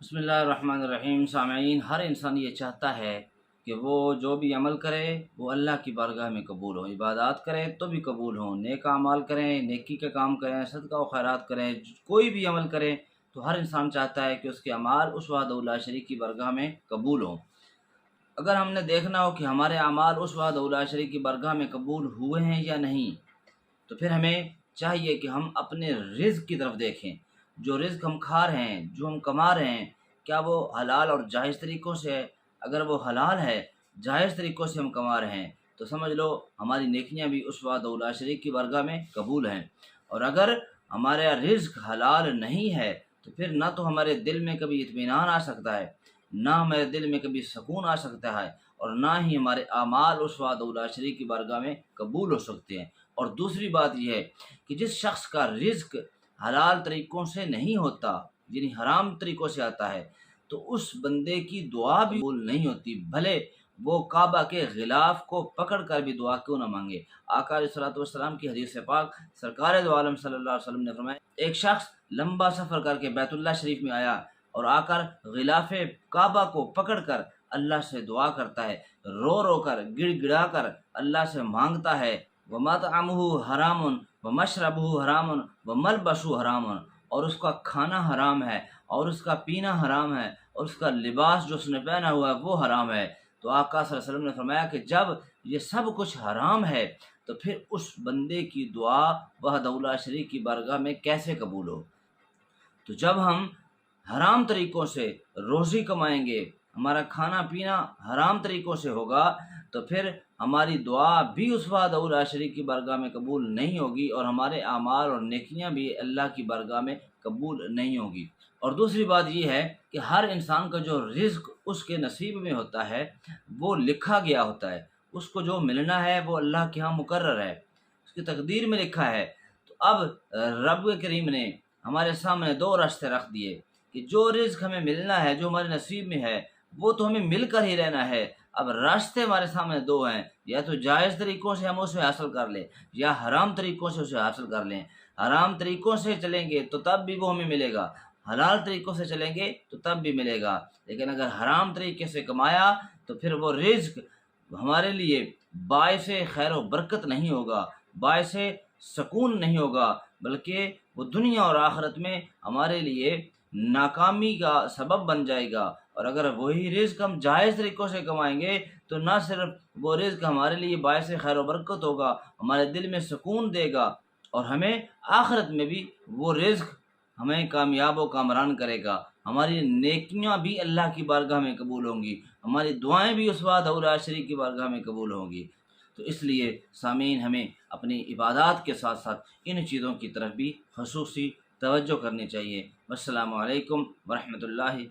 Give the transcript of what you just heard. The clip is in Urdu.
بسم اللہ الرحمن الرحیم۔ سامعین، ہر انسان یہ چاہتا ہے کہ وہ جو بھی عمل کرے وہ اللہ کی بارگاہ میں قبول ہو، عبادات کرے تو بھی قبول ہوں، نیک اعمال کریں، نیکی کے کام کریں، صدقہ و خیرات کریں، کوئی بھی عمل کریں تو ہر انسان چاہتا ہے کہ اس کے اعمال اس وحدہ لا شریک کی بارگاہ میں قبول ہوں۔ اگر ہم نے دیکھنا ہو کہ ہمارے اعمال اس وحدہ لا شریک کی بارگاہ میں قبول ہوئے ہیں یا نہیں، تو پھر ہمیں چاہیے کہ ہم اپنے رزق کی طرف دیکھیں۔ جو رزق ہم کھا رہے ہیں، جو ہم کما رہے ہیں، کیا وہ حلال اور جائز طریقوں سے ہے؟ اگر وہ حلال ہے، جائز طریقوں سے ہم کما رہے ہیں، تو سمجھ لو ہماری نیکیاں بھی اس وحدہ لا شریک کی بارگاہ میں قبول ہیں۔ اور اگر ہمارا رزق حلال نہیں ہے تو پھر نہ تو ہمارے دل میں کبھی اطمینان آ سکتا ہے، نہ ہمارے دل میں کبھی سکون آ سکتا ہے، اور نہ ہی ہمارے اعمال اس وحدہ لا شریک کی بارگاہ میں قبول ہو سکتے ہیں۔ اور دوسری بات یہ ہے کہ جس شخص کا رزق حلال طریقوں سے نہیں ہوتا، یعنی حرام طریقوں سے آتا ہے، تو اس بندے کی دعا بھی قبول نہیں ہوتی، بھلے وہ کعبہ کے غلاف کو پکڑ کر بھی دعا کیوں نہ مانگے۔ آقا علیہ الصلوۃ والسلام کی حدیث پاک سرکار دو عالم صلی اللہ علیہ وسلم نے فرمایا، ایک شخص لمبا سفر کر کے بیت اللہ شریف میں آیا اور آ کر غلاف کعبہ کو پکڑ کر اللہ سے دعا کرتا ہے، رو رو کر، گڑ گڑا کر اللہ سے مانگتا ہے، وَمَطْعَمُهُ حَرَامٌ وَمَشْرَبُهُ حَرَامٌ وَمَلْبَسُهُ حَرَامٌ، اور اس کا کھانا حرام ہے، اور اس کا پینا حرام ہے، اور اس کا لباس جو اس نے پہنا ہوا ہے وہ حرام ہے۔ تو آقا صلی اللہ علیہ وسلم نے فرمایا کہ جب یہ سب کچھ حرام ہے تو پھر اس بندے کی دعا وحدہ لا شریک کی بارگاہ میں کیسے قبول ہو؟ تو جب ہم حرام طریقوں سے روزی کمائیں گے، ہمارا کھانا پینا حرام طریقوں سے ہوگا، تو پھر ہماری دعا بھی اس وحدہ لا شریک کی بارگاہ میں قبول نہیں ہوگی، اور ہمارے اعمال اور نیکیاں بھی اللہ کی بارگاہ میں قبول نہیں ہوگی۔ اور دوسری بات یہ ہے کہ ہر انسان کا جو رزق اس کے نصیب میں ہوتا ہے وہ لکھا گیا ہوتا ہے، اس کو جو ملنا ہے وہ اللہ کے ہاں مقرر ہے، اس کی تقدیر میں لکھا ہے۔ تو اب رب کریم نے ہمارے سامنے دو راستے رکھ دیے کہ جو رزق ہمیں ملنا ہے، جو ہمارے نصیب میں ہے، وہ تو ہمیں مل کر ہی رہنا ہے۔ اب راستے ہمارے سامنے دو ہیں، یا تو جائز طریقوں سے ہم اسے حاصل کر لیں، یا حرام طریقوں سے اسے حاصل کر لیں۔ حرام طریقوں سے چلیں گے تو تب بھی وہ ہمیں ملے گا، حلال طریقوں سے چلیں گے تو تب بھی ملے گا، لیکن اگر حرام طریقے سے کمایا تو پھر وہ رزق ہمارے لیے باعث خیر و برکت نہیں ہوگا، باعث سکون نہیں ہوگا، بلکہ وہ دنیا اور آخرت میں ہمارے لیے ناکامی کا سبب بن جائے گا۔ اور اگر وہی رزق ہم جائز طریقوں سے کمائیں گے تو نہ صرف وہ رزق ہمارے لیے باعث خیر و برکت ہوگا، ہمارے دل میں سکون دے گا، اور ہمیں آخرت میں بھی وہ رزق ہمیں کامیاب و کامران کرے گا۔ ہماری نیکیاں بھی اللہ کی بارگاہ میں قبول ہوں گی، ہماری دعائیں بھی اس وحدہ لا شریک کی بارگاہ میں قبول ہوں گی۔ تو اس لیے سامعین، ہمیں اپنی عبادات کے ساتھ ساتھ ان چیزوں کی طرف بھی خصوصی توجہ کرنی چاہیے۔ والسلام علیکم ورحمۃ اللہ۔